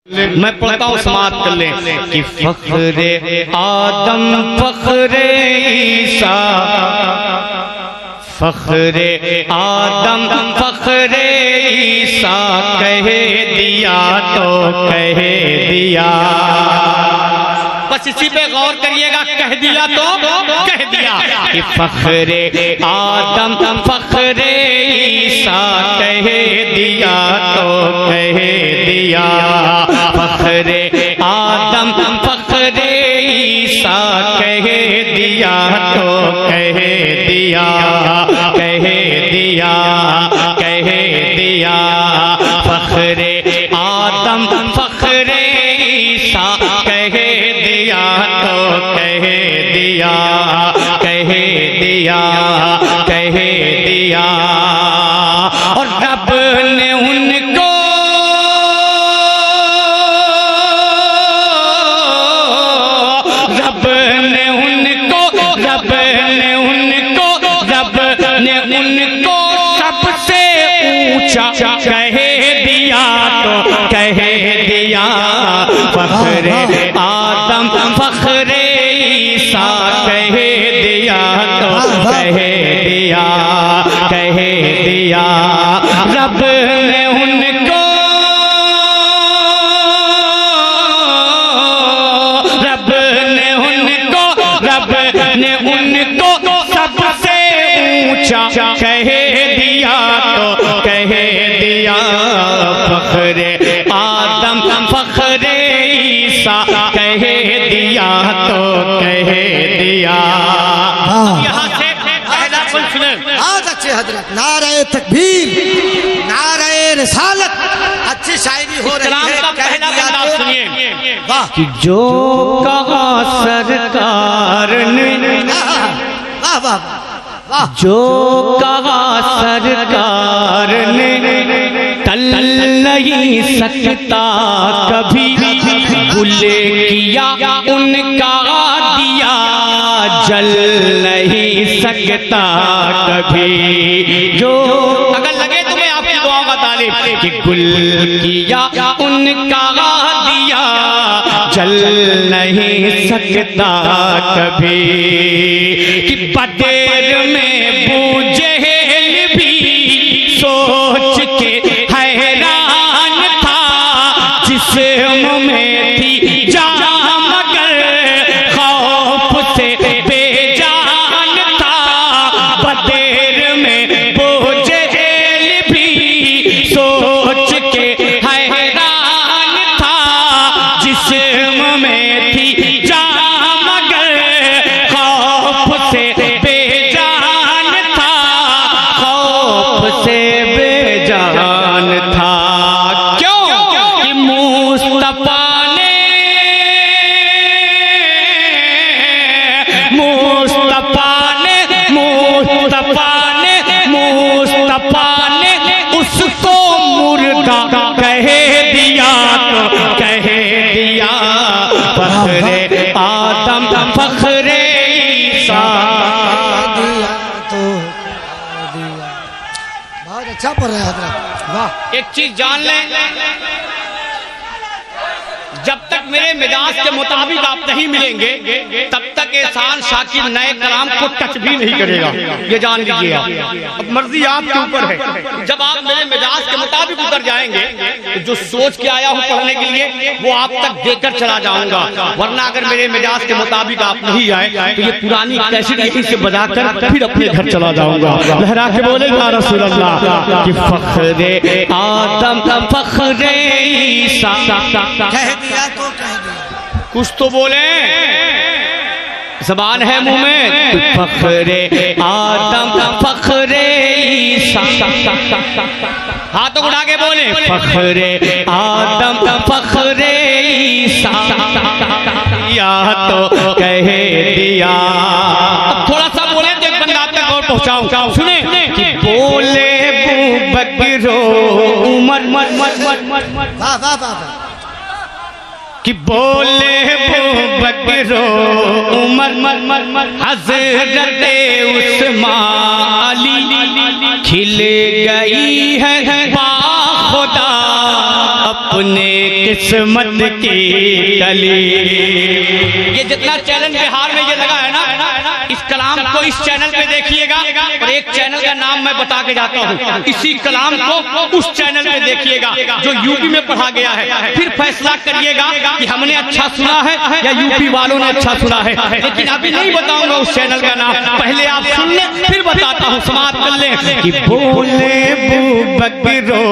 मैं पढ़ता हूँ, समाप्त कर लें कि फख्रे आदम फख्रे ईसा, फख्रे आदम फख्रे ईसा कहे दिया तो कहे दिया। बस इसी पे गौर करिएगा, कह दिया तो कह दिया कि फख्रे आदम फख्रे ईसा कहे दिया तो कहे दिया। फख्रे आदम फख्रे ईसा कहे दिया तो कहे दिया, कहे दिया, कहे दिया। फख्रे आदम फख्रे ईसा कहे दिया तो कहे दिया, कहे दिया, कहे दिया। और रब ने उनको सबसे ऊंचा कहे दिया तो कहे दिया। फख्रे आदम फख्रे ईसा कहे दिया तो कहे दिया, कहे दिया। रब ने उनको, रब ने उनको, रब ने उनको सबसे ऊंचा कहे दिया तो कहे दिया। फख्रे आदम फख्रे ईसा कहे दिया तो कहे दिया। यहाँ से पहला कुल सुने। बहुत अच्छे हजरत, नारे तकबीर, नारे रिसालत, अच्छी शायरी हो रही है। पहला बंदा सुनिए। वाह, जो कहा सरकार ने, वाह वाह वाह, जो कहा सरकार ने टल नहीं सकता कभी, गुले किया उनका दिया जल नहीं सकता कभी। जो अगर लगे तुम्हें आपकी दुआओं का तालिब कि गुल किया उनका दिया जल नहीं सकता कभी। कि बदेर में बूझेल भी सोच के हैरान था, जिस्म में थी जान मगर खौफ से बेजान था। बदेर में बूझेल भी सोच के हैरान था, जिस्म में थी जान मगर खौफ से बेजान था, खौफ से बेजान था। क्यों कि मुस्तफा ने, मुस्तफा ने, मुस्तफा ने, मुस्तफा ने उसको मुर्दा कहे दिया तो कहे दिया। फख्रे आदम फख्रे ईसा। बहुत अच्छा पढ़ रहे हैं हजरत, वाह। एक चीज जान लें, जब तक मेरे मिजाज के मुताबिक आप नहीं मिलेंगे तब तक एहसान शाकिर नए कलाम को टच भी नहीं करेगा, ये जान लीजिए आप। अब मर्जी आपके ऊपर है। जब आप मेरे मिजाज के मुताबिक उतर जाएंगे तो जो सोच के आया हूँ पढ़ने के लिए वो आप तक देकर चला जाऊंगा। वरना अगर मेरे मिजाज के मुताबिक आप नहीं आए तो ये पुरानी कैसेट यहीं से बजाकर फिर अपने घर चला जाऊंगा। लहरा के बोले या रसूल अल्लाह कि फख्रे आदम फख्रे ईसा। कह दिया तो कह दिया, कुछ तो बोले, ज़बान है मुंह में। फख्रे आदम फख्रे ईसा, हाथों उठा के बोले फख्रे आदम फख्रे ईसा या तो कहे दिया। थोड़ा सा बोले तो एक बंदा तक और पहुंचाऊं, सुने कि बोले बकरो उमर मर मर मर मर मर, वाह वाह वाह, कि बोले बकरो उमर मर मर मर हज़रत उस्मान अली खिल गई है खुदा अपने किस्मत की कली। ये जितना चैनल बिहार में ये लगा है ना, इस कलाम को इस चैनल पे देखिएगा और एक चैनल का नाम मैं बता के जाता हूँ, इसी कलाम को उस चैनल पे देखिएगा जो यूपी में पढ़ा गया है, फिर फैसला करिएगा कि हमने अच्छा सुना है या यूपी वालों ने अच्छा सुना है। लेकिन अभी नहीं बताऊंगा उस चैनल का नाम, पहले आप सुन ले फिर बताता हूँ, समाप्त कर ले। कि बोले बकरो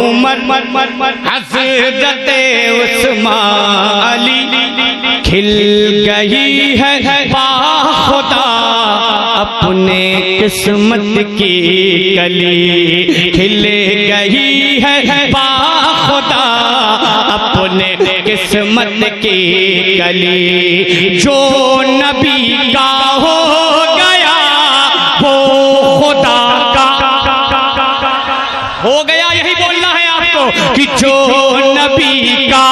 उमर हज़रत उस्मान अली, खिल गई है खुदा अपने किस्मत की कली, खिल गई है खुदा अपने किस्मत की कली। जो नबी का हो गया वो खुदा का हो गया, यही बोलना है आपको कि जो नबी का,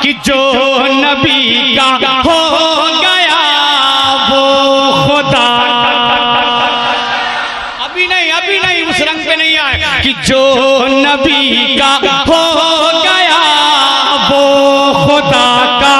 कि जो नबी का हो गया वो खुदा। अभी नहीं उस रंग पे नहीं आए कि जो नबी का हो गया वो खुदा का,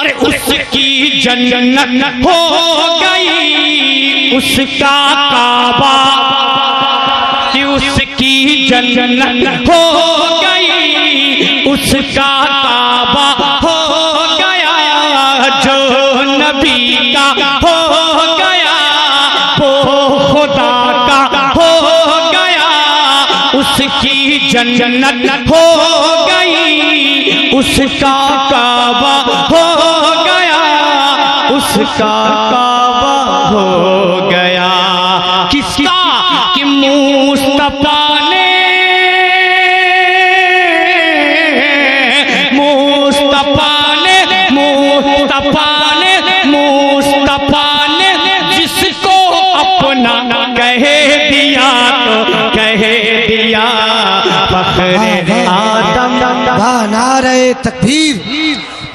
अरे उसकी जन्नत हो गई उसका काबा, कि उसकी जन्नत हो गई उसका काबा हो गया। जो नबी का हो गया वो खुदा का हो गया, उसकी जन्नत हो गई उसका काबा हो गया, उसका काबा हो गया। किसका? कि मुस्तफा ने जिसको अपना कह दिया तो कह दिया फख्रे आदम। नारे तकबीर,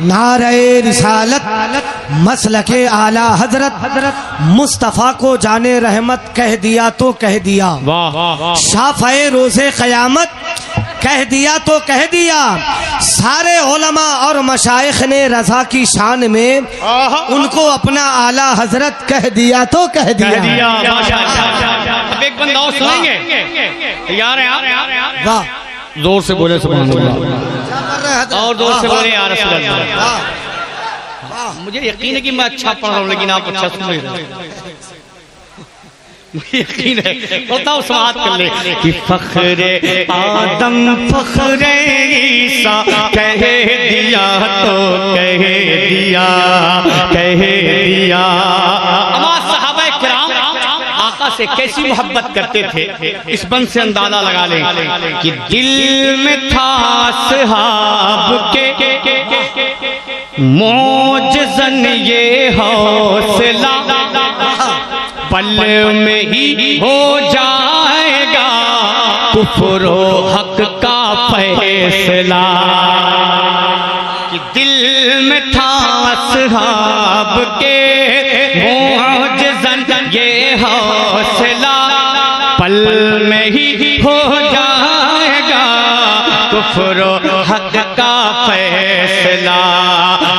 नारे रिसालत, मसलके आला हजरत मुस्तफ़ा को जाने रहमत कह दिया तो कह दिया, शाफ़ए रोज़े क़यामत कह दिया तो कह दिया। सारे उलमा और मशाइख ने रज़ा की शान में उनको अपना आला हजरत कह दिया तो कह दिया। अब एक बंदा और सुनेंगे, तैयार हैं आप? वाह, जोर से बोले सुभान अल्लाह, और जोर से बोले या रसूल अल्लाह। मुझे यकीन है कि मैं अच्छा पढ़ रहा हूँ, लेकिन आप अच्छा सुन रहे हैं, मुझे यकीन है। बताओ समाप्त कर ले कि फख्रे आदम फख्रे ईसा कह दिया तो कह दिया, कह दिया। हमारे सहाबा किराम आका से कैसी मोहब्बत करते थे, इस बंद से अंदाजा लगा लें कि दिल में था सहाब के मौजज़न ये हौसला, पल में ही हो जाएगा कुफ्र हक का फैसला। कि दिल में था असहाब के मौजज़न ये हौसला, पल में ही हो जाएगा कुफ्र हक का फैसला,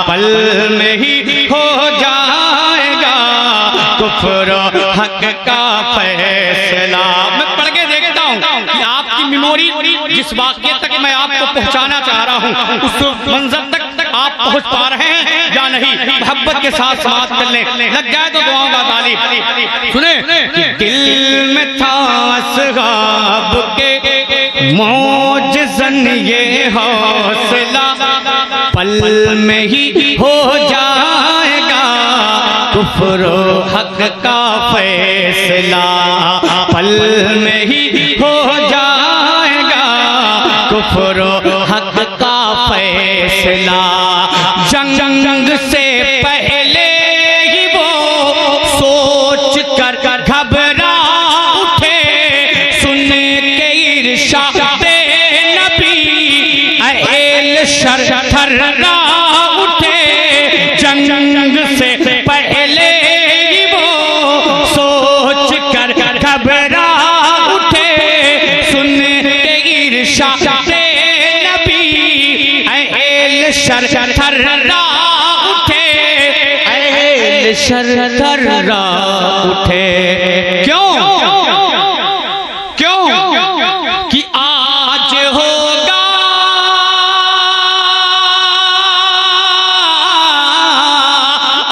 पल में ही हो जाएगा कुफ्र हक का फैसला। मैं पढ़ के देखता हूँ कि आपकी मेमोरी जिस वाक़े तक मैं आपको पहुँचाना चाह रहा हूँ उस मंजर तक आप पहुँच पा रहे हैं या नहीं। मोहब्बत के साथ समाप्त कर लें, लग जाए तो दुआओं का तालीब। सुने कि दिल में था असहाब के मौजज़न ये हौसला, पल में ही हो जाएगा कुफ्र हक का फैसला, पल में ही हो जाएगा कुफ्र हक का फैसला। जंग से पहले ही वो सोच कर घबरा उठे, सुन के इरशादे नबी अहल शर थर्रा उठे। जंग से पहले ही वो सोच कर घबरा उठे, सुन के इरशाद शर्रा उठे, ऐल शर्रा उठे। क्यों क्यों कि आज होगा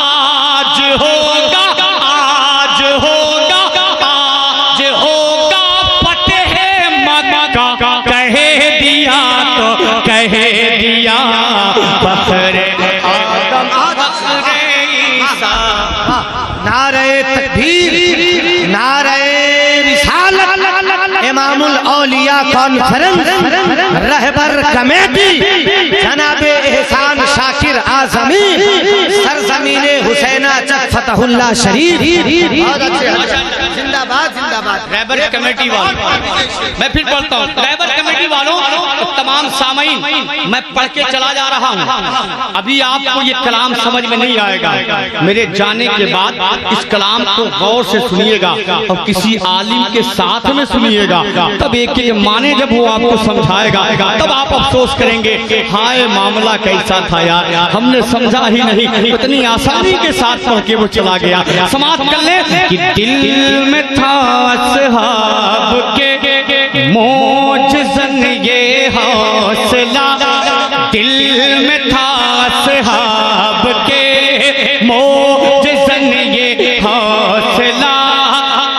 आज होगा आज होगा आज होगा फतेह मक्का, कह दिया तो कह दिया फखरे आदम फखरे ईसा। नारे तकबीर, नारे रिसालत, इमामुल औलिया कॉन्फ्रेंस, रहबर कमेटी जनाब एहसान शाकिर आजमी, सरजमीन हुसैना चक फतहुल्लाह शरीफ। जिंदाबाद जिंदाबाद। रहबर कमेटी वालों, मैं फिर पढ़ता हूँ, रहबर कमेटी वालों, तमाम सामीन, मैं पढ़ के चला जा रहा हूँ। अभी आपको ये कलाम समझ में नहीं आएगा, मेरे जाने के बाद इस कलाम को गौर से सुनिएगा और किसी आलिम के साथ में सुनिएगा, तब एक एक माने जब वो आपको समझाएगा तब आप अफसोस करेंगे, हाय मामला कैसा था यार, हमने समझा ही नहीं, इतनी आसानी के साथ पढ़ के वो चला गया। समाप्त कर ले कि दिल में था असहाब के मोजज़न ये हौसला, दिल में था असहाब के मोजज़न ये हौसला,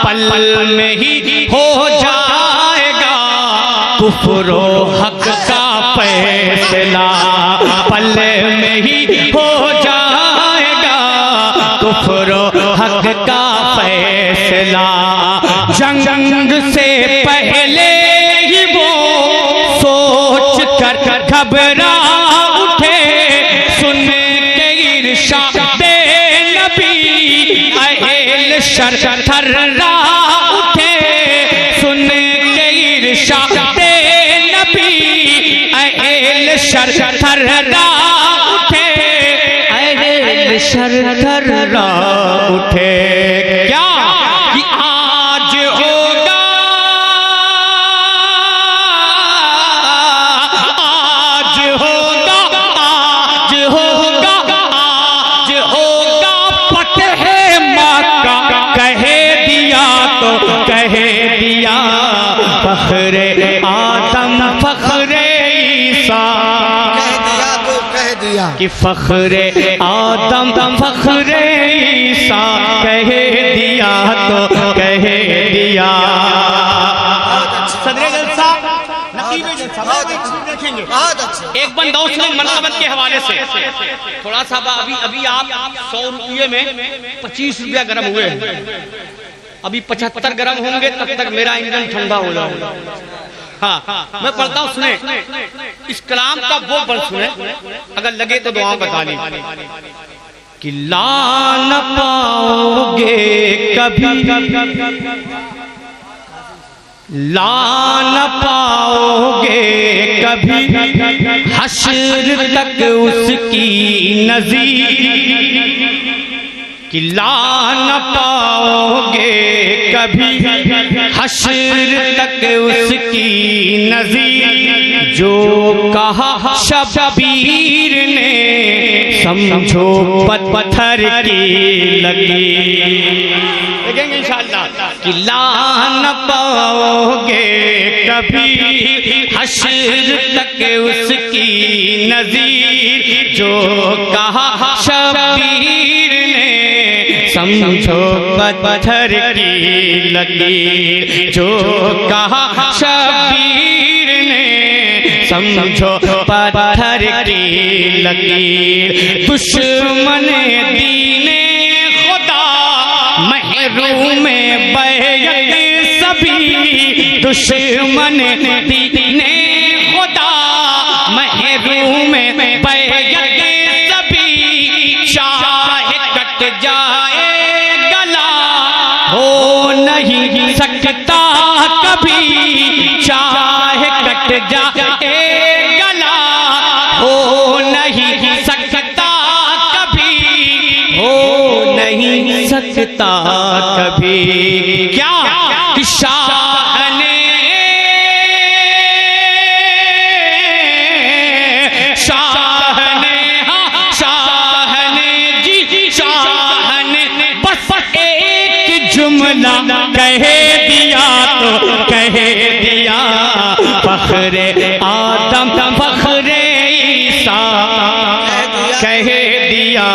पल में ही हो जाएगा कुफ्र हक का फैसला, पल में ही हो जाएगा कुफ्र हक का फैसला। जंग से पहले ही वो सोच कर घबरा उठे, सुन के इरशादे नबी अहल शर्रा उठे, सुन के इरशादे नबी अहल शर्रा उठे, अहल शर्रा उठे। क्या कि आज होगा आज होगा आज होगा आज होगा फतेह मक्का, कह दिया तो कह दिया फखरे आदम फखरे ईसा, कह दिया कि फखरे आदम फखरे ईसा, कह दिया तो कह दिया। सदरे जलसा नकीब जलसा देखेंगे एक बंदौस मनकबत के हवाले से थोड़ा सा अभी आप 100 रुपये में 25 रुपया गर्म हुए हैं, अभी 75 गर्म होंगे तब तक मेरा इंजन ठंडा हो जाएगा। हाँ, मैं पढ़ता हूँ, सुने इस कलाम का वो बल सुने, अगर लगे तो दुआ बता ली कि ला न पाओगे कभी, ला न पाओगे कभी हश्र तक उसकी नज़ीर, कि ला न पाओगे कभी हश्र तक उसकी नज़ीर, जो कहा शबीर ने समझो पत्थर की लकीर। देखेंगे इंशाअल्लाह कि ला न पाओगे कभी हश्र तक उसकी नज़ीर, जो कहा शबीर ने समझो पत्थर की लकीर, जो कहा शबीर ने समझो पत्थर की लकीर। दुश्मन दीने खुदा महरूम बैत सभी, दुश्मन दीने खुदा महरूम बैत सभी, चाहे कट जाए गला हो नहीं सकता कभी, चाहे कट जाए गला हो नहीं सकता कभी, हो नहीं सकता कभी। क्या कि शाह ने शाह ने शाह ने बस एक जुमला कह दिया तो कह दिया, फखरे आदम फखरे ईसा कह दिया